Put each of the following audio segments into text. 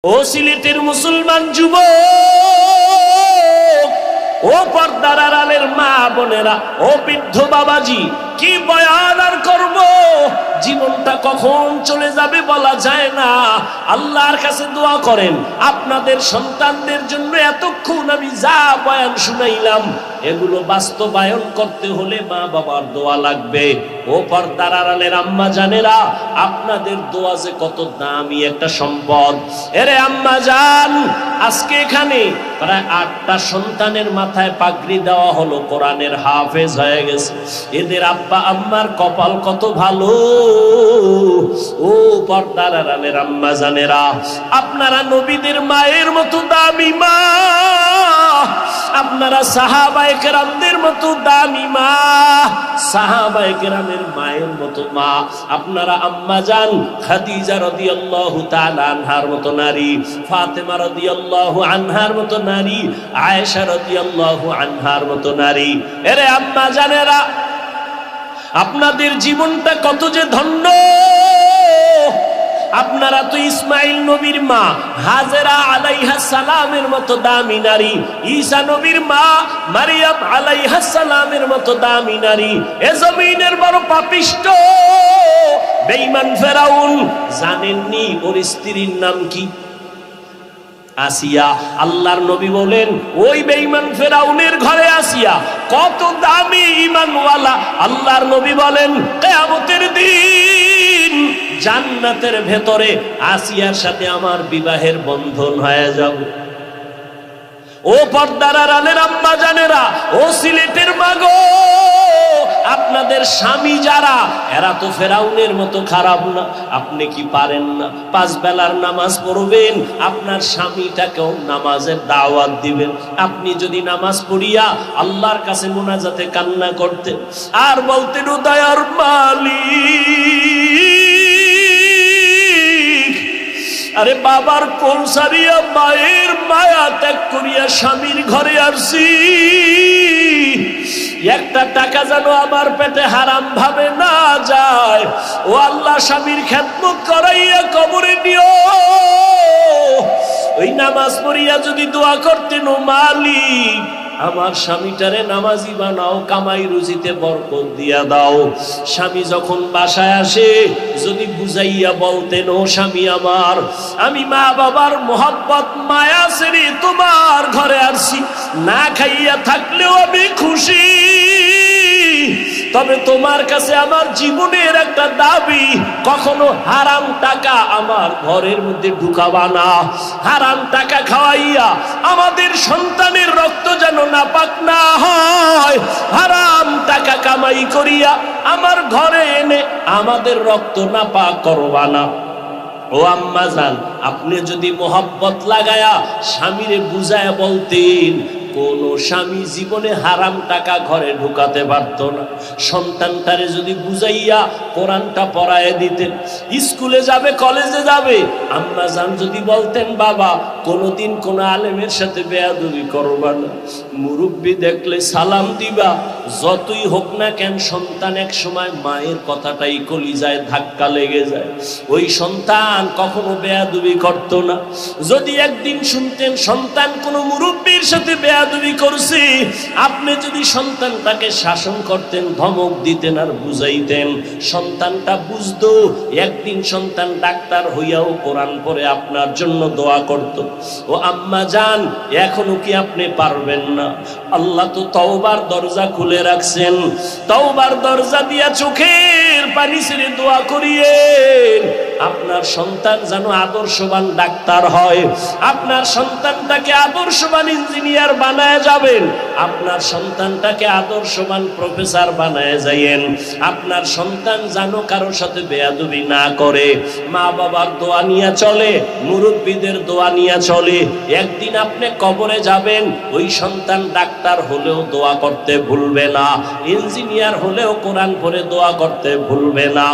ও সিলেটের মুসলমান যুবক, ও পর্দার আড়ালের মা বোনেরা, ও বৃদ্ধ বাবাজি, কি বয়ান আর করব? জীবনটা কখন চলে যাবে বলা যায় না। আল্লাহর কাছে দোয়া করেন আপনাদের সন্তানদের জন্য। এতক্ষণ আমি যা বয়ান শুনাইলাম এগুলো বাস্তবায়ন করতে হলে মা বাবার দোয়া লাগবে। ও পর্দার আড়ালের আম্মা জানেরা, আপনাদের দোয়া যে কত দামি একটা সম্পদ। এরে আম্মা জান, আজকে এখানে প্রায় 8টা সন্তানের মাথায় পাগড়ি দেওয়া হলো, কোরআনের হাফেজ হয়ে গেছে। এদের আব্বা আম্মার কপাল কত ভালো। ও পর্দার আড়ালের আম্মা জানেরা, আপনারা নবীদের মায়ের মতো দামি মা, আপনারা সাহাবায়ে কেরামদের মতো দামি মা, সাহাবায়ে কেরামের মায়ের মতো মা। আপনারা আম্মা জান খাদিজা রাদিয়াল্লাহু তাআলা আনহার মতো নারী, ফাতেমা রাদিয়াল্লাহু আনহার মতো নারী, আয়েশা রাদিয়াল্লাহু আনহার মতো নারী। এরে আম্মা জানেরা, আপনাদের জীবনটা কত যে ধন্য। আপনারা তো ইসমাইল নবীর মা হাজেরা আলাইহাস সালামের মতো দামি নারী, ঈসা নবীর মা মারিয়াম আলাইহাস সালামের মতো দামি নারী। এ জমিনের বড় পাপিষ্ট বেঈমান ফেরাউন, জানেননি ওর স্ত্রীর নাম কি? আসিয়া। আল্লাহর নবী বলেন ওই বেঈমান ফেরাউনের ঘরে আসিয়া কত দামি ঈমানওয়ালা। আল্লাহর নবী বলেন কিয়ামতের দিন জান্নাতের ভেতরে আসিয়ার সাথে আমার বিবাহের বন্ধন হয়ে যাবে। ও পর্দার আড়ালের আম্মা জানেরা, ও সিলেটের মাগো, আপনাদের স্বামী যারা, এরা তো ফেরাউনের মতো খারাপ না। আপনি কি পারেন না 5 বেলার নামাজ পড়বেন, আপনার স্বামীটাকেও নামাজের দাওয়াত দিবেন। আপনি যদি নামাজ পড়িয়া আল্লাহর কাছে মুনাজাতে কান্না করতেন আর বলতেন ও দয়ার মালিক, আরে বাবার কোল সারিয়া মায়ের মায়া ত্যাগ করিয়া স্বামীর ঘরে আসছি, একটা টাকা যেন আমার পেটে হারাম ভাবে না যায়। ও আল্লাহ, স্বামীর খেদমত করাইয়া কবরে নিও। ওই নামাজ পড়িয়া যদি দোয়া করতেন ও মালিক আমার স্বামীটারে নামাজি বানাও, কামাই রুজিতে বরকত দিয়া দাও। স্বামী যখন বাসায় আসে যদি বুঝাইয়া বলতেন ও স্বামী আমার, আমি মা বাবার মোহাব্বত মায়া ছেড়ে তোমার ঘরে আসছি, না খাইয়া থাকলেও আমি খুশি, তবে তোমার কাছে আমার জীবনের একটা দাবি, কখনো হারাম টাকা আমার ঘরের মধ্যে ঢুকাবা না। হারাম টাকা খাওয়াইয়া আমাদের সন্তানের রক্ত যেন নাপাক না হয়। হারাম টাকা কামাই করিয়া আমার ঘরে এনে আমাদের রক্ত নাপাক করবা না। ও আম্মা জান, আপনি যদি মোহাব্বত লাগায়া স্বামীরে বুঝায়া বলতেন, কোন স্বামী জীবনে হারাম টাকা ঘরে ঢুকাতে পারত না। সন্তানটারে যদি বুঝাইয়া কোরআনটা পড়ায় দিতেন, স্কুলে যাবে কলেজে যাবে, আম্মা জান যদি বলতেন বাবা কোনোদিন কোন আলেমের সাথে বেয়াদবি করবা না, মুরব্বি দেখলে সালাম দিবা, যতই হোক না কেন সন্তান এক সময় মায়ের কথাটাই কলিজায় ধাক্কা লেগে যায়। ওই সন্তান কখনো বেয়াদবি করতো না। যদি একদিন শুনতেন সন্তান কোনো মুরব্বির সাথে বেয়াদবি করছে, আপনি যদি সন্তানটাকে শাসন করতেন, ধমক দিতেন আর বুঝাইতেন, সন্তানটা বুঝতো। একদিন সন্তান ডাক্তার হইয়াও কোরআন পড়ে আপনার জন্য দোয়া করত। ও আম্মা জান, এখনো কি আপনি পারবেন না? আল্লাহ তো তওবার দরজা খুলে রাখছেন। তওবার দরজা দিয়া চোখের পানি ছেড়ে দোয়া করিয়েন আপনার সন্তান যেন আদর্শবান ডাক্তার হয়, আপনার সন্তানটাকে আদর্শবান ইঞ্জিনিয়ার বানায় যাবেন, আপনার সন্তানটাকে আদর্শবান প্রফেসর বানায় যাইয়েন। আপনার সন্তান যেন কারোর সাথে বেয়াদবি না করে, মা বাবার দোয়া নিয়ে চলে, মুরব্বীদের দোয়া নিয়ে চলে। একদিন আপনি কবরে যাবেন, ওই সন্তান ডাক্তার হলেও দোয়া করতে ভুলবে না, ইঞ্জিনিয়ার হলেও কোরআন পড়ে দোয়া করতে ভুলবে না।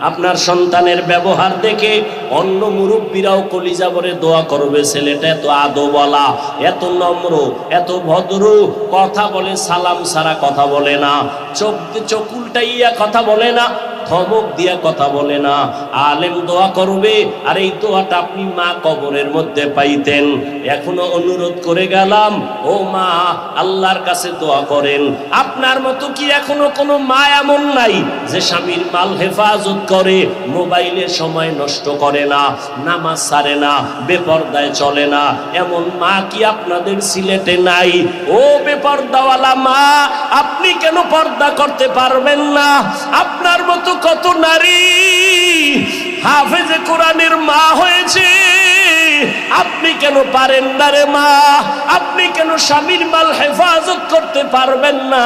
আপনার সন্তানের ব্যবহার দেখে অন্য মুরব্বীরাও কলিজা ভরে দোয়া করবে, ছেলেটা এত আদবওয়ালা, এত নম্র, এত ভদ্র, কথা বলে সালাম ছাড়া কথা বলে না, চোখ উল্টাইয়া কথা বলে না, ধমক দিয়া কথা বলে না, আলেম দোয়া করবে, আর এই দোয়াটা আপনি মা কবরের মধ্যে পাইতেন। এখনো অনুরোধ করে গেলাম, ও মা, আল্লাহর কাছে দোয়া করেন। আপনার মতো কি এখনো কোনো মা এমন নাই যে স্বামীর মাল হেফাজত করে, মোবাইলে সময় নষ্ট করে না, নামাজ ছাড়ে না, বেপরদায় চলে না? এমন মা কি আপনাদের সিলেটে নাই? ও বেপরদাওয়ালা মা, আপনি কেন পর্দা করতে পারবেন না? আপনার মতো কত নারী হাফেজে কোরআনের মা হয়েছে, আপনি কেন পারেন না রে মা? আপনি কেন স্বামীর মাল হেফাজত করতে পারবেন না?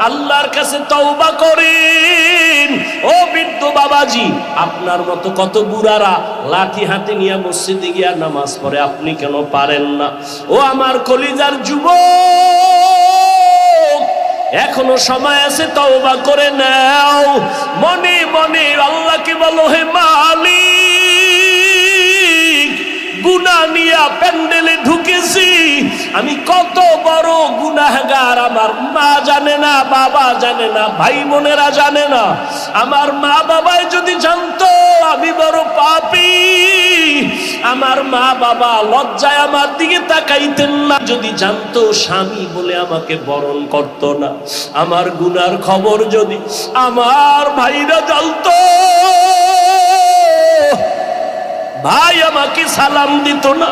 আল্লাহর কাছে তওবা করেন। ও বৃদ্ধ বাবাজি, আপনার মতো কত বুড়ারা লাঠি হাতে নিয়ে মসজিদে গিয়া নামাজ পড়ে, আপনি কেন পারেন না? ও আমার কলিজার যুবক, এখনো সময় আছে, তওবা করে নাও। মনে মনে আল্লাহকে বলো, হে মালিক, গুনাহ নিয়ে প্যান্ডেলে ঢুকেছি, আমি কত বড় গুনাহগার। আমার মা জানে না, বাবা জানে না, ভাই বোনেরা জানে না। আমার মা বাবাই যদি জানতো আমি বড় পাপী, আমার মা বাবা লজ্জায় আমার দিকে তাকাইতেন না। যদি জানতো, স্বামী বলে আমাকে বরণ করত না। আমার গুনার খবর যদি আমার ভাইরা জানতো, ভাই আমাকে সালাম দিত না।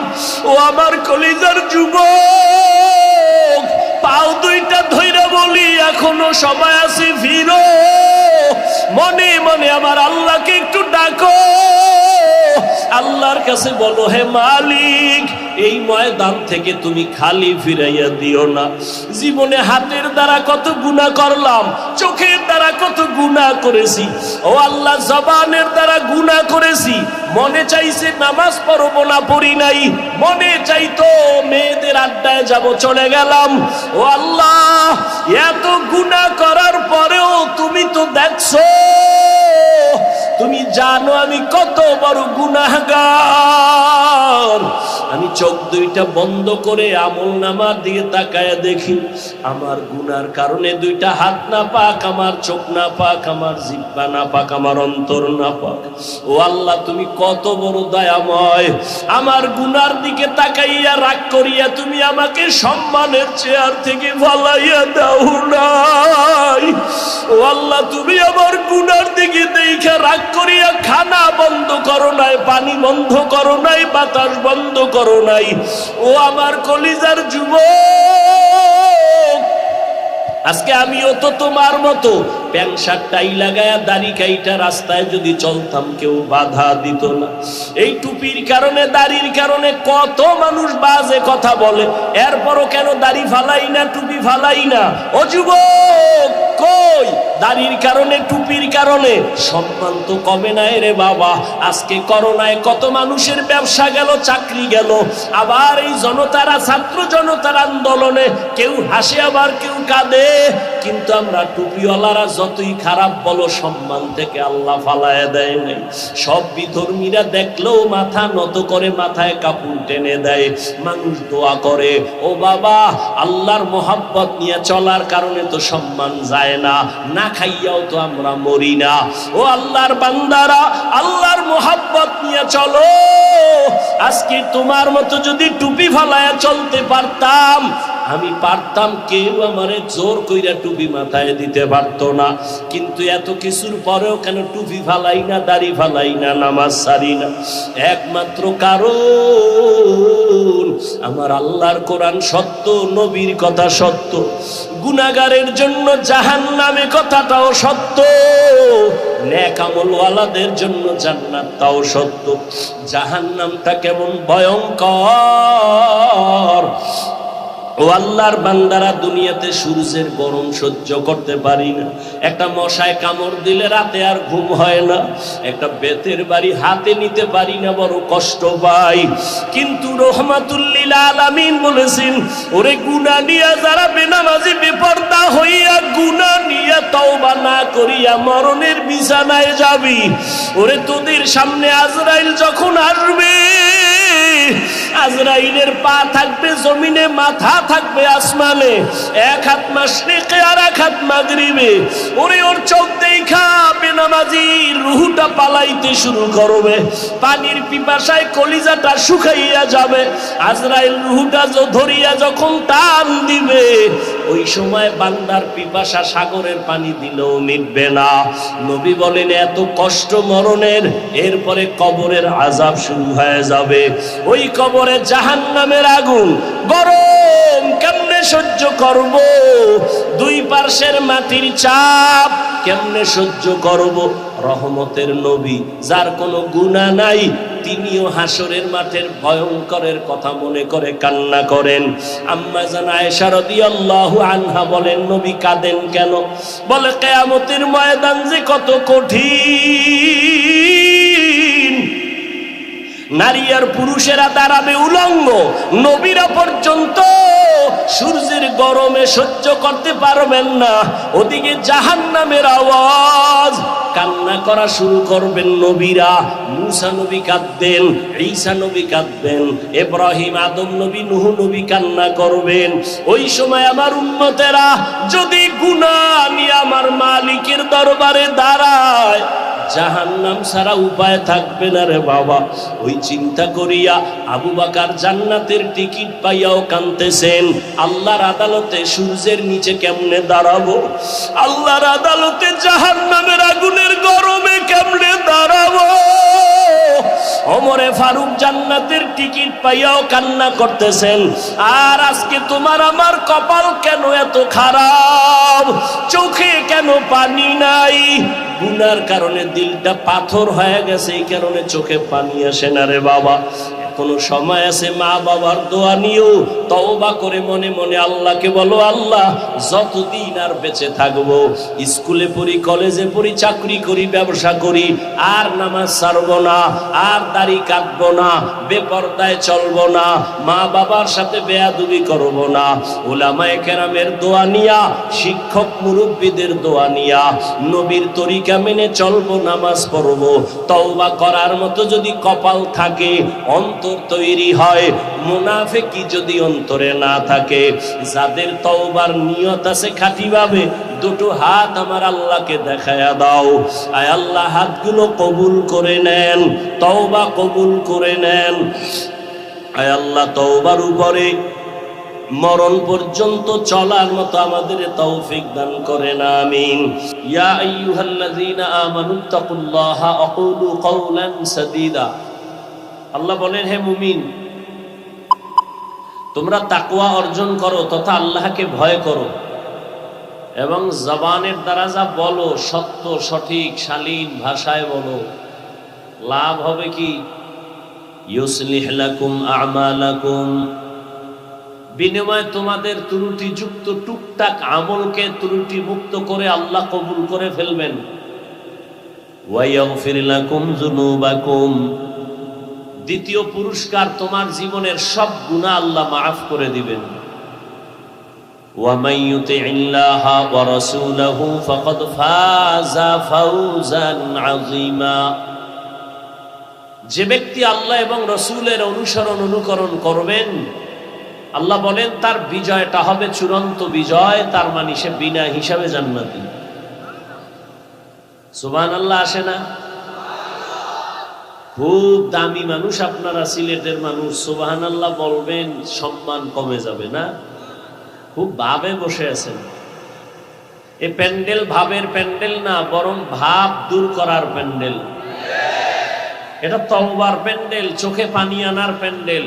ও আমার কলিজার যুবক, পাও দুইটা ধইরা বলি, এখনো সময় আছে, ফিরো। মনে মনে আমার আল্লাহকে একটু ডাকো, আল্লাহর কাছে বলো, হে মালিক, এই ময়দান থেকে তুমি খালি ফিরাইয়া দিও না। জীবনে হাতের দ্বারা কত গুনাহ করলাম, চোখের দ্বারা কত গুনাহ করেছি, ও আল্লাহ, জবানের দ্বারা গুনাহ করেছি। মনে চাইছে নামাজ পড়বো না, পড়ি নাই। মনে চাইতো মেয়েদের আড্ডায় যাব, চলে গেলাম। ও আল্লাহ, এত গুনাহ করার পরেও তুমি তো দেখছো, তুমি জানো আমি কত বড় গুনাহগার। আমি চোখ দুইটা বন্ধ করে আমলনামার দিকে তাকায়া দেখি, আমার গুনার কারণে দুইটা হাত না পাক, আমার চোখ না পাক, আমার জিহ্বা না পাক, আমার অন্তর না পাক। ও আল্লাহ, তুমি কত বড় দয়াময়। আমার গুনার দিকে তাকাইয়া রাগ করিয়া তুমি আমাকে সম্মানের চেয়ার থেকে ফালাইয়া দাও নাই। ও আল্লাহ, তুমি আমার গুনার দিকে দেখা রাগ করিয়া খানা বন্ধ করো নাই, পানি বন্ধ করো নাই, বাতাস বন্ধ করো নাই। ও আমার কলিজার যুবক, আজকে আমিও তো তোমার মতো প্যান্ট শার্ট টাই লাগায়া দাড়ি কাইটা রাস্তায় যদি চলতাম, কেউ বাধা দিত না। এই টুপির কারণে, দাড়ির কারণে কত মানুষ বাজে কথা বলে, এরপরও কেন দাড়ি ফালাই না, টুপি ফালাই না? ও যুবক, কই দাড়ির কারণে, টুপির কারণে সম্মান তো কমে নাই রে বাবা। আজকে করোনায় কত মানুষের ব্যবসা গেল, চাকরি গেল। আবার এই জনতারা, ছাত্র জনতার আন্দোলনে কেউ হাসে, আবার কেউ কাঁদে। কিন্তু আমরা টুপিওয়ালারা যতই খারাপ বলো, সম্মান থেকে আল্লাহ ফালায় দেয় নাই। সব বিধর্মীরা দেখলেও মাথা নত করে, মাথায় কাপড় টেনে দেয়। মানুষ দোয়া করে, ও বাবা, আল্লাহর মোহাব্বত নিয়ে চলার কারণে তো সম্মান যায় না, না খাইয়াও তো আমরা মরি না। ও আল্লাহর বান্দারা, আল্লাহর মোহাব্বত নিয়ে চলো। আজকে তোমার মতো যদি টুপি ফালায়া চলতে পারতাম, আমি পারতাম, কেউ আমারে জোর কইরা টুপি মাথায় দিতে পারতো না। কিন্তু এত কিছুর পরেও কেন টুপি ফালাই না, দাড়ি ফালাই না, নামাজ ছাড়ি না? একমাত্র কারণ আমার আল্লাহর কোরআন সত্য, নবীর কথা সত্য, গুনাহগারের জন্য জাহান্নামে কথাটাও সত্য, নেক আমলওয়ালাদের জন্য জান্নাত তাও সত্য। জাহান্নামটা কেমন ভয়ঙ্কর। ও আল্লাহর বান্দারা, দুনিয়াতে সূর্যের গরম সহ্য করতে পারি না। একটা মশায় কামড় দিলে রাতে আর ঘুম হয় না। একটা বেতের বাড়ি হাতে নিতে পারি না, বড় কষ্ট পাই। কিন্তু রহমাতুল লিল আলামিন বলেছেন, ওরে গুনাহ নিয়া যারা বেনামাজি বেপরদা হইয়া গুনাহ নিয়া তওবা না করিয়া মরণের বিছানায় যাবি, ওরে তোদের সামনে আজরাইল যখন আসবে, আজরাইলের পা থাকবে জমিনে, মাথা থাকবে আসমানে, এক হাত মাশরিকে আর এক হাত মাগরিবে। ওরে ওর চোখ দেখা বেনামাজির রুহটা পালাইতে শুরু করবে, পানির পিপাসায় কলিজাটা শুকাইয়া যাবে। আজরাইল রুহটা ধরিয়া যখন টান দিবে, ওই সময় বান্দার পিপাসা সাগরের পানি দিলেও মিটবে না। নবী বলেন এত কষ্ট মরণের, এরপরে কবরের আযাব শুরু হয়ে যাবে। ওই কবরে জাহান্নামের আগুন গরম, কেমনে সহ্য করব? দুই পার্শ্বের মাটির চাপ কেমনে সহ্য করব? রহমতের নবী, যার কোনো গুনাহ নাই, তিনিও হাসরের মাঠের ভয়ঙ্করের কথা মনে করে কান্না করেন। আম্মা জান আয়েশা রাদিয়াল্লাহু আনহা বলেন, নবী কাঁদেন কেন? বলে কিয়ামতের ময়দান যে কত কঠিন, নারী আর পুরুষেরা দাঁড়াবে উলঙ্গ, নবীরা পর্যন্ত সূর্যের গরমে সহ্য করতে পারবেন না। ওদিকে জাহান্নামের আওয়াজ, কান্না করা শুরু করবেন নবীরা। মুসা নবী কাঁদবেন, ঈসা নবী কাঁদবেন, ইব্রাহিম, আদম নবী, নূহ নবী কান্না করবেন। ওই সময় আমার উম্মতেরা যদি গুনাহ নিয়ে আমার মালিকের দরবারে দাঁড়ায়, জাহান্নাম ছাড়া উপায় থাকবে না রে বাবা। ওই চিন্তা করিয়া আবু বকর জান্নাতের টিকিট পাইয়াও কাঁদতেছেন। আল্লাহর আদালতে সূর্যের নিচে কেমনে দাঁড়াবো? আল্লাহর আদালতে জাহান্নামের আগুনের গরমে কেমনে দাঁড়াবো? ওমরে ফারুক জান্নাতের টিকিট পাইয়াও কান্না করতেছেন। আর আজকে তোমার আমার কপাল কেন এত খারাপ? চোখে কেন পানি নাই? গুনার কারণে দিলটা পাথর হয়ে গেছে, এই কারণে চোখে পানি আসে না রে বাবা। এখনো সময় আছে, মা বাবার দোয়া নিও, তওবা করে মনে মনে আল্লাহকে বলো, আল্লাহ যতদিন আর বেঁচে থাকবো, স্কুলে পড়ি, কলেজে পড়ি, চাকরি করি, ব্যবসা করি, আর নামাজ ছাড়বো না, আর দাড়ি কাটবো না, বেপরদায় চলবো না, মা বাবার সাথে বেয়াদবি করবো না। উলামায়ে কেরামের দোয়া নিয়া, শিক্ষক মুরব্বীদের দোয়া নিয়া নবীর তরিকা মেনে চলবো, নামাজ পড়বো। তওবা করার মতো যদি কপাল থাকে, অন্তর তৈরি হয়। মুনাফিকি যদি অন্তরে না থাকে, যাদের তওবার নিয়ত আছে খাঁটিভাবে, দুটো হাত আমার আল্লাহকে দেখায়া দাও। আয় আল্লাহ, হাতগুলো কবুল করে নেন, তওবা কবুল করে নেন। আয় আল্লাহ, তওবার উপরে মরণ পর্যন্ত চলার মতো আমাদের তৌফিক দান করেন, আমিন। ইয়া আইয়ুহাল্লাযীনা আমানুত্তাকুল্লাহা আকুলু কাওলান সাদীদা। আল্লাহ বলেন, হে মুমিন, তোমরা তাকওয়া অর্জন করো তথা আল্লাহকে ভয় করো, এবং জবানের দ্বারা যা বলো সত্য, সঠিক, শালীন ভাষায় বলো। লাভ হবে কি? ইউসলিহ লাকুম আমালাকুম, বিনিময়ে তোমাদের ত্রুটিযুক্ত টুকটাক আমলকে ত্রুটি মুক্ত করে আল্লাহ কবুল করে ফেলবেন। ওয়া ইয়াগফির লাকুম যুনুবাকুম, দ্বিতীয় পুরস্কার, তোমার জীবনের সব গুনাহ আল্লাহ মাফ করে দিবেন। ওয়া মান ইউতিইল্লাহা ওয়া রাসূলাহু ফাকাদ ফাযা ফাওজান আযীমা, যে ব্যক্তি আল্লাহ এবং রাসূলের অনুকরণ করবেন, আল্লাহ বলেন তার বিজয়টা হবে চূড়ান্ত বিজয়। তার মানে সে বিনা হিসাবে জান্নাতি। সুবহানাল্লাহ আসে না? খুব দামি মানুষ আপনারা, সিলেটের মানুষ, সুবহানাল্লাহ বলবেন, সম্মান কমে যাবে না? খুব ভাবে বসে আছেন। এই প্যান্ডেল ভাবের প্যান্ডেল না, বরং ভাব দূর করার প্যান্ডেল। এটা তওবার প্যান্ডেল, চোখে পানি আনার প্যান্ডেল,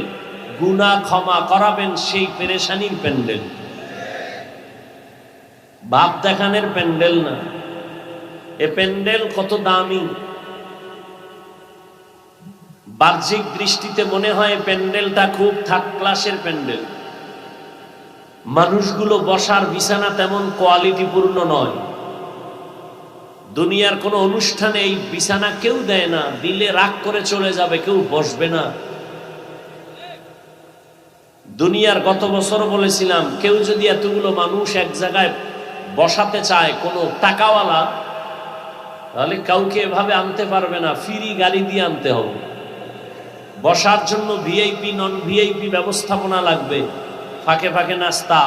গুনাহ ক্ষমা করাবেন সেই পেরেশানির প্যান্ডেল, ভাব দেখানোর প্যান্ডেল না। এ প্যান্ডেল কত দামি! বাহ্যিক দৃষ্টিতে মনে হয় প্যান্ডেলটা খুব থার্ড ক্লাসের প্যান্ডেল। মানুষগুলো বসার বিছানা তেমন কোয়ালিটিপূর্ণ নয়। দুনিয়ার কোন অনুষ্ঠানে এই বিছানা কেউ দেয় না, দিলে রাগ করে চলে যাবে, কেউ বসবে না। দুনিয়ার গত বছর বলেছিলাম, কেউ যদি এতগুলো মানুষ এক জায়গায় বসাতে চায়, কোনো টাকাওয়ালা, তাহলে কাউকে এভাবে আনতে পারবে না, ফ্রি গাড়ি দিয়ে আনতে হবে। বসার জন্য ভিআইপি নন ভিআইপি ব্যবস্থাপনা লাগবে, ফাঁকে ফাঁকে নাস্তা,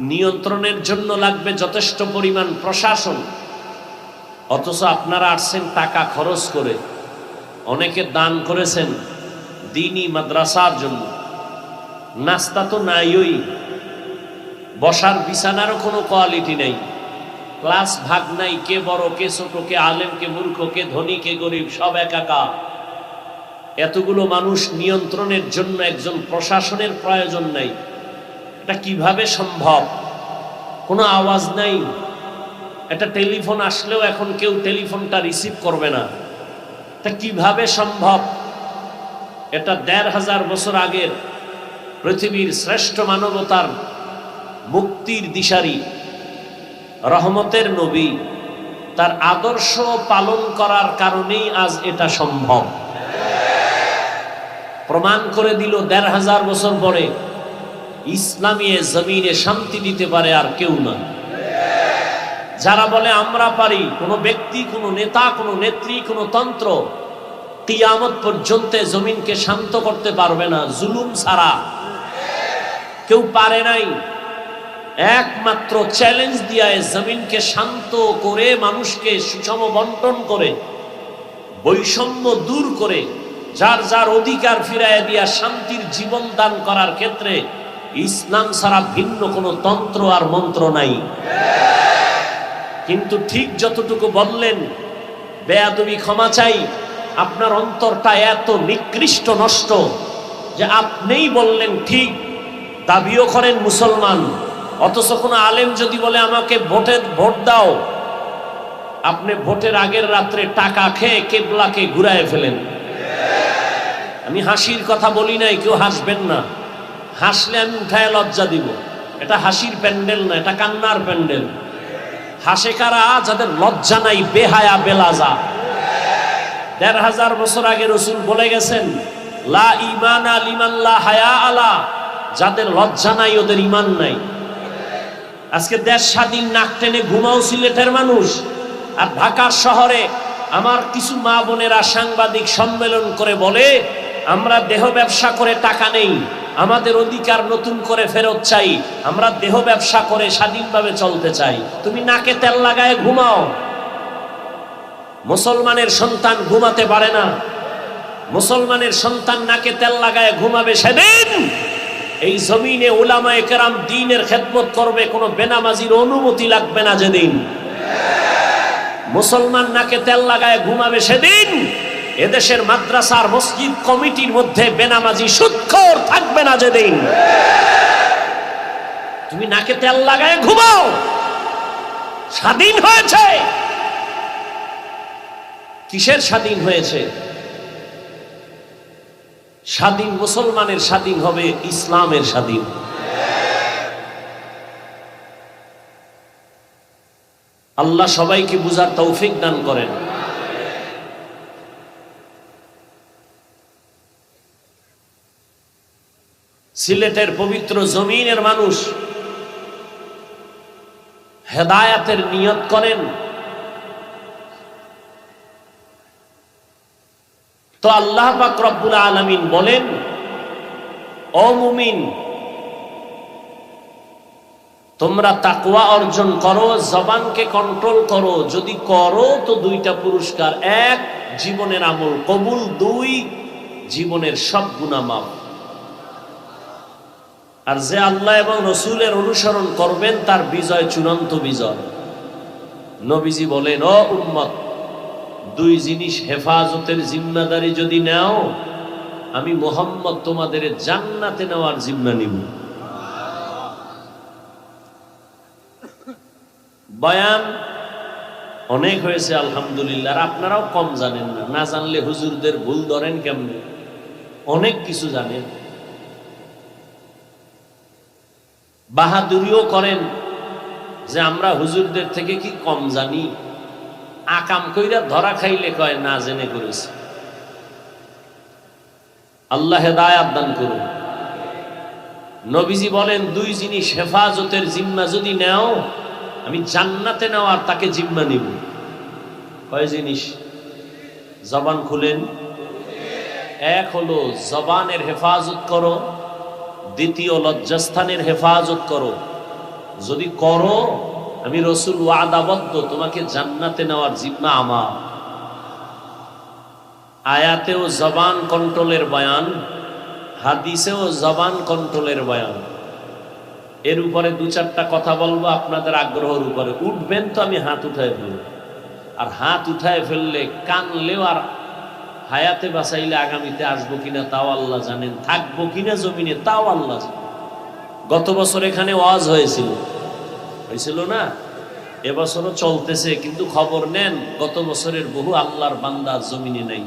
নিয়ন্ত্রণের জন্য লাগবে যথেষ্ট পরিমাণ প্রশাসন। অথচ আপনারা আসছেন টাকা খরচ করে, অনেকে দান করেছেন দ্বীনি মাদ্রাসার জন্য, নাস্তা তো নাইই, বসার বিছানারও কোনো কোয়ালিটি নেই, ক্লাস ভাগ নাই, কে বড় কে ছোট, কে আলেম কে মূর্খ, কে ধনী কে গরিব, সব একাকা। এতগুলো মানুষ নিয়ন্ত্রণের জন্য একজন প্রশাসনের প্রয়োজন নাই। এটা কিভাবে সম্ভব? কোনো আওয়াজ নাই, একটা টেলিফোন আসলেও এখন কেউ টেলিফোনটা রিসিভ করবে না। এটা কিভাবে সম্ভব? এটা ১৫০০ বছর আগের পৃথিবীর শ্রেষ্ঠ মানবতার মুক্তির দিশারি রহমতের নবী, তার আদর্শ পালন করার কারণেই আজ এটা সম্ভব। প্রমাণ করে দিল ১৫০০ বছর পরে ইসলামী জমিনে শান্তি দিতে পারে আর কেউ না। যারা বলে আমরা পারি, কোনো ব্যক্তি, কোনো নেতা, কোনো নেত্রী, কোনো তন্ত্র কিয়ামত পর্যন্ত জমিনকে শান্ত করতে পারবে না জুলুম ছাড়া। কেউ পারে নাই। একমাত্র চ্যালেঞ্জ দিয়ে জমিনকে শান্ত করে, মানুষকে সুষম বন্টন করে, বৈষম্য দূর করে, যার যার অধিকার ফিরাইয়া দিয়া শান্তির জীবন দান করার ক্ষেত্রে ইসলাম ছাড়া ভিন্ন কোনো তন্ত্র আর মন্ত্র নাই। কিন্তু ঠিক যতটুকু বললেন, বেয়াদবি ক্ষমা চাই, আপনার অন্তরটা এত নিকৃষ্ট নষ্ট যে আপনিই বললেন ঠিক, দাবিও করেন মুসলমান, অথচ কোনো আলেম যদি বলে আমাকে ভোট দাও, আপনি ভোটের আগের রাত্রে টাকা খেয়ে কেবলাকে ঘুরায় ফেলেন। আমি হাসির কথা বলি নাই, কেউ হাসবেন না, হাসলে আমি উঠায় লজ্জা দিব। এটা হাসির প্যান্ডেল না, এটা কান্নার প্যান্ডেল। হাসে কারা? যাদের লজ্জা নাই, বেহায়া বেলাজা। ১৫০০ বছর আগে রসুল বলে গেছেন, লা ঈমানা লিমান লা হায়া আলা, যাদের লজ্জা নাই ওদের ঈমান নাই। আজকে দেশ স্বাধীন নাক টেনে ঘুমাও সিলেটের মানুষ, আর ঢাকার শহরে আমার কিছু মা বোনেরা সাংবাদিক সম্মেলন করে বলে আমরা দেহ ব্যবসা করে টাকা নেই, আমাদের অধিকার নতুন করে ফেরত চাই, আমরা দেহ ব্যবসা করে স্বাধীনভাবে চলতে চাই। তুমি নাকে তেল লাগায় ঘুমাও। মুসলমানের সন্তান ঘুমাতে পারে না। মুসলমানের সন্তান নাকে তেল লাগায় ঘুমাবে সেদিন এই জমিনে উলামায়ে কেরাম দ্বীনের খেদমত করবে, কোনো বেনামাজির অনুমতি লাগবে না। যেদিন মুসলমান নাকে তেল লাগায় ঘুমাবে সেদিন এদেশের মাদ্রাসার মসজিদ কমিটির মধ্যে বেনামাজি সুদখোর থাকবে না। যেদিন তুমি নাকে তেল লাগায় ঘুমাও, স্বাধীন হয়েছে। কিসের স্বাধীন হয়েছে? স্বাধীন মুসলমানের স্বাধীন হবে, ইসলামের স্বাধীন। আল্লাহ সবাইকে বুঝার তৌফিক দান করেন। সিলেটের পবিত্র জমিনের মানুষ হেদায়াতের নিয়ত করেন, তো আল্লাহ পাক রব্বুল আলামিন বলেন, ও মুমিন, তোমরা তাকওয়া অর্জন করো, জবানকে কন্ট্রোল করো। যদি করো তো দুইটা পুরস্কার, এক জীবনের আমল কবুল, দুই জীবনের সব গুনাহ মাফ। আর যে আল্লাহ এবং রসুলের অনুসরণ করবেন তার বিজয় চূড়ান্ত বিজয়। নবীজি বলেন, ও উম্মত, দুই জিনিস হেফাজতের জিম্মাদারি যদি নাও, আমি মুহাম্মদ তোমাদের জান্নাতে নেওয়ার জিম্মা নিব। বয়ান অনেক হয়েছে আলহামদুলিল্লাহ, আর আপনারাও কম জানেন না। না জানলে হুজুরদের ভুল ধরেন কেমনে? অনেক কিছু জানেন, বাহাদুরিও করেন যে আমরা হুজুরদের থেকে কি কম জানি। আকাম কইরা ধরা খাইলে কয় না জেনে করেছে। আল্লাহ হেদায়াত দান করুন। নবীজি বলেন, দুই জিনিস হেফাজতের জিম্মা যদি নেও, আমি জান্নাতে নেওয়ার তাকে জিম্মা নিব। কয় জিনিস? জবান খুলেন। এক হলো জবানের হেফাজত করো, দ্বিতীয় লজ্জাস্থানের হেফাজত করো। যদি করো, আমি রসুল ওয়াদাবদ্ধ, তোমাকে জান্নাতে নেওয়ার জিম্মা আমার। আয়াতেও জবান কন্ট্রোলের বয়ান, হাদিসেও জবান কন্ট্রোলের বয়ান। এর উপরে দু চারটা কথা বলবো আপনাদের আগ্রহের উপরে। উঠবেন তো আমি হাত উঠায় ফেলব, আর হাত উঠায় ফেললে কানলেও আর হায়াতে বাঁচাইলে আগামীতে আসবো কিনা তাও আল্লাহ জানেন, থাকবো কিনা জমিনে তাও আল্লাহ জানেন। গত বছর এখানে ওয়াজ হয়েছিল না? এবছরও চলতেছে, কিন্তু খবর নেন গত বছরের বহু আল্লাহর বান্দা জমিনে নাই,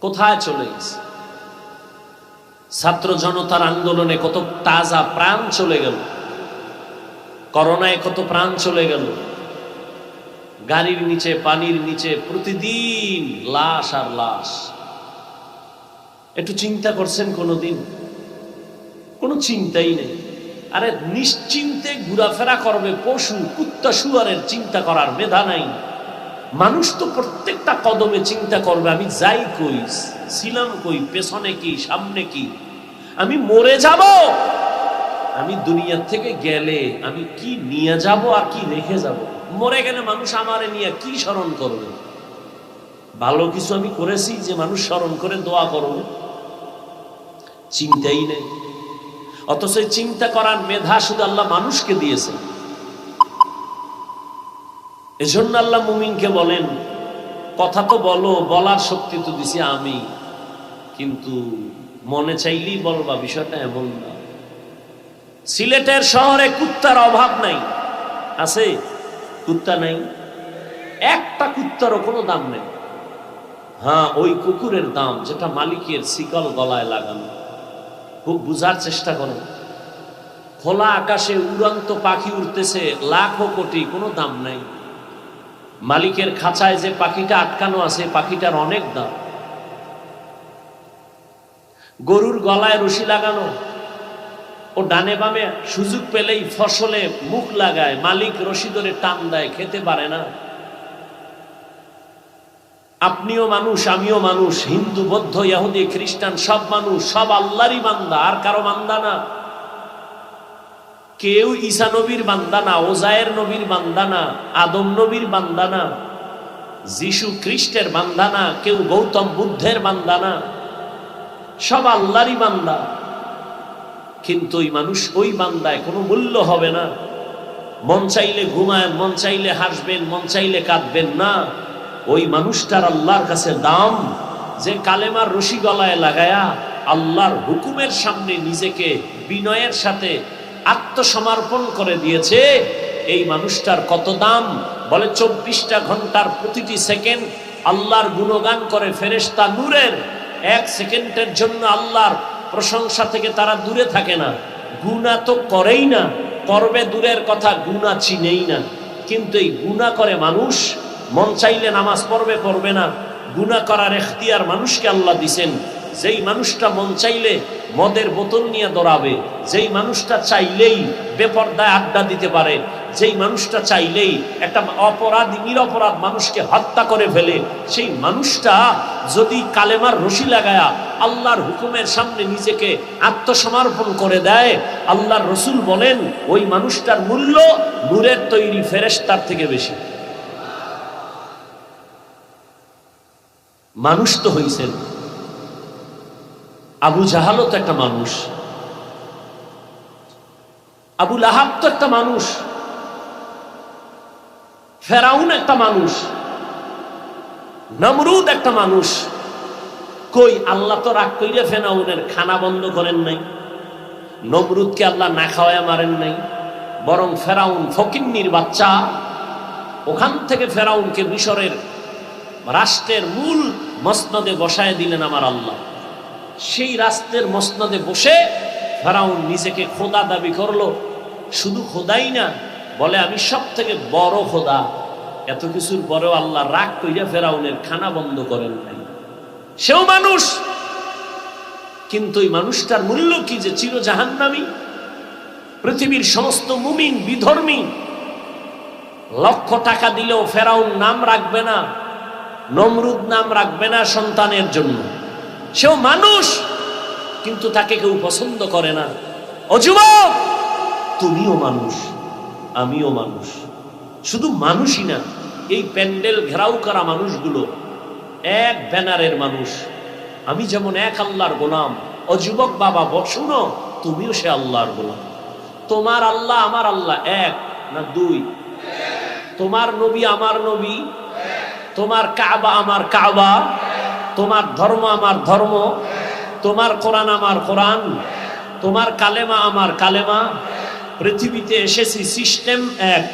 কোথায় চলে গেছে? ছাত্র জনতার আন্দোলনে কত তাজা প্রাণ চলে গেল, করোনায় কত প্রাণ চলে গেল, গাড়ির নিচে পানির নিচে প্রতিদিন লাশ আর লাশ। একটু চিন্তা করছেন কোনোদিন? কোনো চিন্তাই নেই। আরে নিশ্চিন্তে ঘোরাফেরা করবে পশু, কুত্তা শুয়ারের চিন্তা করার মেধা নাই। মানুষ তো প্রত্যেকটা কদমে চিন্তা করবে, আমি যাই কই, ছিলাম কই, পেছনে কি, সামনে কি, আমি মরে যাব, আমি দুনিয়া থেকে গেলে আমি কি নিয়ে যাব আর কি রেখে যাব। মরে গেলে মানুষ আমারে নিয়ে কি স্মরণ করবে? ভালো কিছু আমি করেছি যে মানুষ স্মরণ করে দোয়া করবে? চিন্তাই নেই। অথচ চিন্তা করার মেধা শুধু আল্লাহ মানুষকে দিয়েছে। এজন্য আল্লাহ মুমিনকে বলেন, কথা তো বলো, বলার শক্তি তো দিছি আমি, কিন্তু মনে চাইলেই বলবা, বিষয়টা এমন না। সিলেটের শহরে কুত্তার অভাব নাই, আছে? কুত্তা নাই, একটা কুত্তারও কোনো দাম নেই। হ্যাঁ, ওই কুকুরের দাম যেটা মালিকের শিকল গলায় লাগানো। খুব বুঝার চেষ্টা করেন। খোলা আকাশে উড়ন্ত পাখি উড়তেছে লাখো কোটি, কোনো দাম নাই। মালিকের খাঁচায় যে পাখিটা আটকানো আছে, পাখিটার অনেক দাম। গরুর গলায় রশি লাগানো, ও ডানে বামে সুযোগ পেলেই ফসলে মুখ লাগায়, মালিক রশি ধরে টান দেয়, খেতে পারে না। আপনিও মানুষ, আমিও মানুষ, হিন্দু বৌদ্ধ ইহুদি খ্রিস্টান সব মানুষ, সব আল্লাহরই বান্দা, আর কারো বান্দা না। কেউ ঈসা নবীর বান্দা না, ওজায়ের নবীর বান্দা না, আদম নবীর বান্দা না, যিশু খ্রিস্টের বান্দা না, কেউ গৌতম বুদ্ধের বান্দা না, সব আল্লাহরই বান্দা। কিন্তু ওই মানুষ, ওই বান্দায় কোনো মূল্য হবে না। মন চাইলে ঘুমায়, মন চাইলে হাসবেন, মন চাইলে কাঁদবেন না। ওই মানুষটার আল্লাহর কাছে দাম, যে কালেমার রশি গলায় লাগায়া আল্লাহর হুকুমের সামনে নিজেকে বিনয়ের সাথে আত্মসমর্পণ করে দিয়েছে। এই মানুষটার কত দাম! বলে 24টা ঘন্টার প্রতিটি সেকেন্ড আল্লাহর গুণগান করে ফেরেশতা নূরের। এক সেকেন্ডের জন্য আল্লাহর প্রশংসা থেকে তারা দূরে থাকে না। গুনাহ তো করেই না, করবে দূরের কথা, গুনাহ চিনেই না। কিন্তু এই গুনাহ করে মানুষ, মন চাইলে নামাজ পড়বে, পড়বে না। গুনাহ করার এখতিয়ার মানুষকে আল্লাহ দিছেন। যেই মানুষটা মন চাইলে মদের বোতল নিয়ে দৌড়াবে, যেই মানুষটা চাইলেই বেপরদায় আড্ডা দিতে পারে, যেই মানুষটা চাইলেই একটা অপরাধী নিরপরাধ মানুষকে হত্যা করে ফেলে, সেই মানুষটা যদি কালেমার রশি লাগায়া আল্লাহর হুকুমের সামনে নিজেকে আত্মসমর্পণ করে দেয়, আল্লাহর রসুল বলেন ওই মানুষটার মূল্য নূরের তৈরি ফেরেশতার থেকে বেশি। মানুষ তো হইছেন। আবু জাহালও তো একটা মানুষ, আবু লাহাব তো একটা মানুষ, ফেরাউন একটা মানুষ, নমরুদ একটা মানুষ। কই আল্লাহ তো রাগ কইরা ফেরাউনের খানা বন্ধ করেন নাই, নমরুদকে আল্লাহ না খাওয়ায় মারেন নাই, বরং ফেরাউন ফকিন্নির বাচ্চা, ওখান থেকে ফেরাউনকে মিশরের রাষ্ট্রের মূল মসনদে বসায় দিলেন আমার আল্লাহ। সেই রাষ্ট্রের মসনদে বসে ফেরাউন নিজেকে খোদা দাবি করলো। শুধু খোদাই না, বলে আমি সব থেকে বড় খোদা। এত কিছুর পরেও আল্লাহ রাগ কইরা ফেরাউনের খানা বন্ধ করেন নাই। সেও মানুষ, কিন্তু এই মানুষটার মূল্য কি যে চির জাহান্নামী। পৃথিবীর সমস্ত মুমিন বিধর্মী লক্ষ টাকা দিলেও ফেরাউন নাম রাখবে না, নমরুদ নাম রাখবে না সন্তানের জন্য, সেও মানুষ, কিন্তু তাকে কেউ পছন্দ করে না। ও যুবক, তুমিও মানুষ, আমিও মানুষ, শুধু মানুষই না, এই প্যান্ডেল ঘেরাও করা মানুষগুলো এক ব্যানারের মানুষ। আমি যেমন এক আল্লাহর গোলাম। ও যুবক বাবা, শুনো, তুমিও সে আল্লাহর গোলাম। তোমার আল্লাহ আমার আল্লাহ এক না দুই? তোমার নবী আমার নবী, তোমার কাবা আমার কাবা, তোমার ধর্ম আমার ধর্ম, তোমার কোরআন আমার কোরআন, তোমার কালেমা আমার কালেমা। পৃথিবীতে এসেছি, সিস্টেম এক।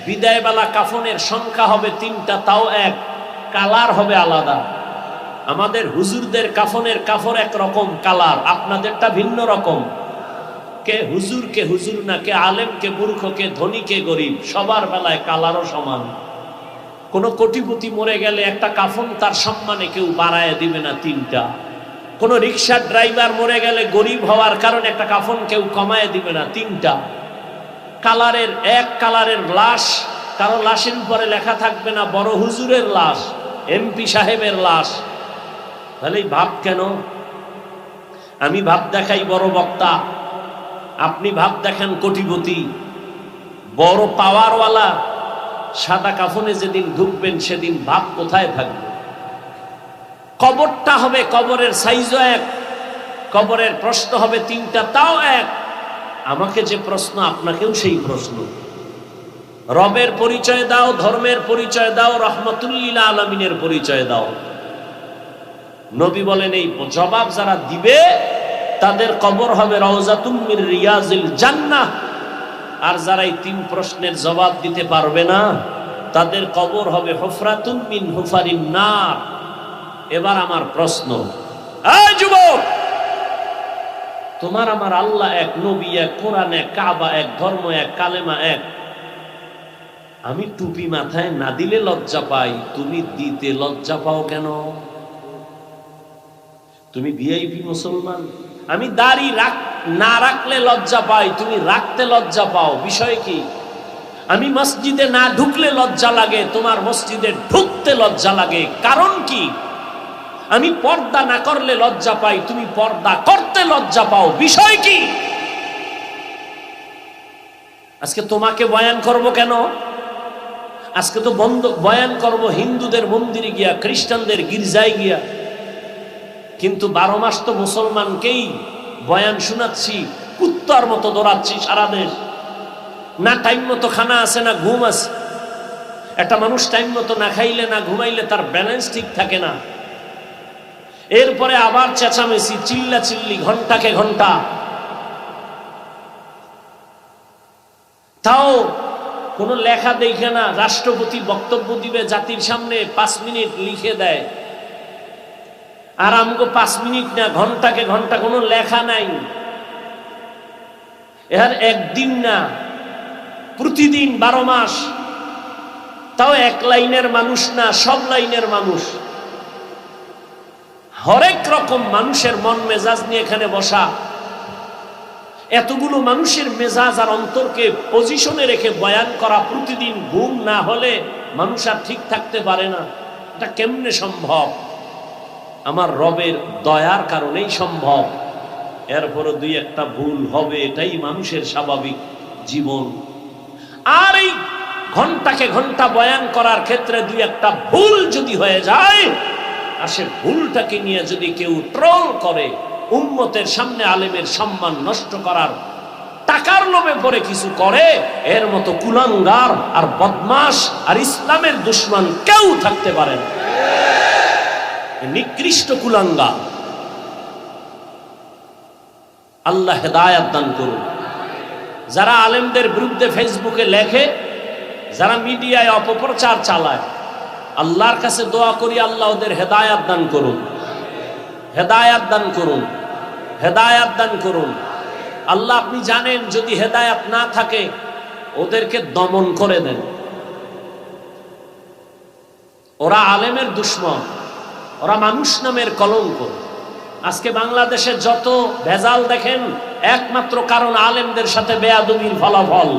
বিদায়বেলা কাফনের সংখ্যা হবে 3টা, তাও এক, কালার হবে আলাদা। আমাদের হুজুরদের কাফনের কাপড় একরকম কালার, আপনাদেরটা ভিন্ন রকম। কে হুজুর কে হুজুর না, কে আলেম কে মূর্খ, কে ধনী কে গরিব, সবার বেলায় কালারও সমান। কোন কোটিপতি মরে গেলে একটা কাফন তার সম্মানে কেউ বাড়ায় দিবে না 3টা। কোন রিক্সার ড্রাইভার মরে গেলে গরিব হওয়ার কারণে একটা কাফন কেউ কমায় দিবে না 3টা। কালারের এক কালারের লাশ, কারো লাশের উপরে লেখা থাকবে না বড় হুজুরের লাশ, এমপি সাহেবের লাশ। তাহলে ভাব কেন? আমি ভাব দেখাই বড় বক্তা, আপনি ভাব দেখান কোটিপতি, বড় পাওয়ারওয়ালা। সাদা কাফনে যেদিন ঢুকবেন সেদিন ভাব কোথায় থাকবে? কবরটা হবে, কবরের সাইজও এক, কবরের প্রশ্ন হবে 3টা, তাও এক। আমাকে যে প্রশ্ন, আপনাকেও সেই প্রশ্ন। রবের পরিচয় দাও, ধর্মের পরিচয় দাও, রহমতুল্লিল আলামিনের পরিচয় দাও। নবী বলেন এই জবাব যারা দিবে তাদের কবর হবে রওজাতুম মির রিয়াজিল জান্নাহ। আর যারা এই 3 প্রশ্নের জবাব দিতে পারবে না তাদের কবর হবে হুফরাতুম মিন হুফারিন নার। এবার আমার প্রশ্ন, এই যুবক, তোমার আমার আল্লাহ এক, নবী এক, কোরআন এক, কাবা এক, ধর্ম এক, কালেমা এক। আমি টুপি মাথায় না দিলে লজ্জা পাই, তুমি দিতে লজ্জা পাও কেন? তুমি ভিআইপি মুসলমান। আমি দাড়ি না রাখলে লজ্জা পাই, তুমি রাখতে লজ্জা পাও, বিষয় কি? আমি মসজিদে না ঢুকলে লজ্জা লাগে, তোমার মসজিদে ঢুকতে লজ্জা লাগে, কারণ কি? আমি পর্দা না করলে লজ্জা পাই, তুমি পর্দা করতে লজ্জা পাও, বিষয় কি? আজকে তোমাকে বয়ান করব কেন? আজকে তো বয়ান করব হিন্দুদের মন্দিরে গিয়া, খ্রিস্টানদের গির্জায় গিয়া, কিন্তু 12 মাস তো মুসলমানকেই বয়ান শোনাচ্ছি, কুত্তার মতো দৌড়াচ্ছি সারা দেশ। না টাইম মতো খানা আছে, না ঘুম আছে। একটা মানুষ টাইম মতো না খাইলে, না ঘুমাইলে তার ব্যালেন্স ঠিক থাকে না। এরপরে আবার চেঁচামেচি, চিল্লা চিল্লি, ঘন্টাকে ঘন্টা। তাও কোনো লেখা দেখে না, রাষ্ট্রপতি বক্তব্য দিবে জাতির সামনে, 5 মিনিট লিখে দেয়। আর আমগো 5 মিনিট না, ঘন্টাকে ঘন্টা, কোনো লেখা নাই। এর একদিন না, প্রতিদিন 12 মাস। তাও এক লাইনের মানুষ না, সব লাইনের মানুষ। হরেক রকম মানুষের মন মেজাজ নিয়ে এখানে বসা। এতগুলো মানুষের মেজাজ আর অন্তরকে পজিশনে রেখে বয়ান করা, প্রতিদিন ঘুম না হলে মানুষ আর ঠিক থাকতে পারে না। এটা কেমনে সম্ভব? আমার রবের দয়ার কারণেই সম্ভব। এরপরও 2-1টা ভুল হবে, এটাই মানুষের স্বাভাবিক জীবন। আর এই ঘন্টাকে ঘন্টা বয়ান করার ক্ষেত্রে 2-1টা ভুল যদি হয়ে যায়, আর সে ভুলটাকে নিয়ে যদি কেউ ট্রোল করে, উম্মতের সামনে আলেমের সম্মান নষ্ট করার টাকার লোভে পড়ে কিছু করে, এর মতো কুলাঙ্গার আর বদমাশ আর ইসলামের দুশমন কেউ থাকতে পারে না। নিকৃষ্ট কুলাঙ্গার। আল্লাহ হেদায়েত দান করুন। যারা আলেমদের বিরুদ্ধে ফেসবুকে লেখে, যারা মিডিয়ায় অপপ্রচার চালায়, আল্লাহর কাছে দোয়া করি আল্লাহ ওদের হেদায়েত দান করুন, হেদায়েত দান করুন, হেদায়েত দান করুন। আল্লাহ আপনি জানেন যদি হেদায়েত না থাকে ওদেরকে দমন করে দেন। ওরা আলেমের দুশমন, ওরা মানুষ নামের কলঙ্ক। আজকে বাংলাদেশে যত ভেজাল দেখেন, একমাত্র কারণ আলেমদের সাথে বেয়াদবির ফলাফল।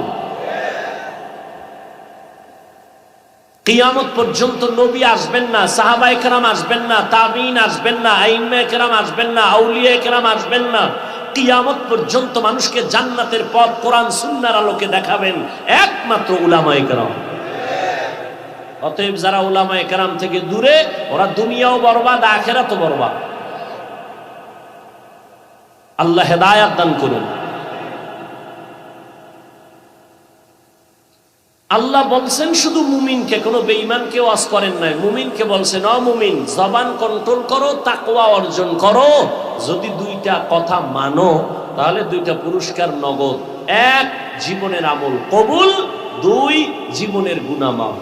কিয়ামত পর্যন্ত নবী আসবেন না, সাহাবায়ে কেরাম আসবেন না, তাবিঈন আসবেন না, আইম্মায়ে কেরাম আসবেন না, আউলিয়ায়ে কেরাম আসবেন না। কিয়ামত পর্যন্ত মানুষকে জান্নাতের পথ কোরআন সুন্নাহর আলোকে দেখাবেন একমাত্র উলামায়ে কেরাম। অতএব যারা উলামায়ে কেরাম থেকে দূরে, ওরা দুনিয়াও বরবাদ, আখিরাতও বরবাদ। আল্লাহ হেদায়েত দান করুন। আল্লাহ বলছেন শুধু মুমিনকে, কোনো বেঈমানকে ওয়াজ করেন নাই। মুমিনকে বলছেন, অ মুমিন, জবান কন্ট্রোল করো, তাকওয়া অর্জন করো। যদি দুইটা কথা মানো তাহলে দুইটা পুরস্কার নগদ। এক, জীবনের আমল কবুল, দুই, জীবনের গুনাহ মাফ।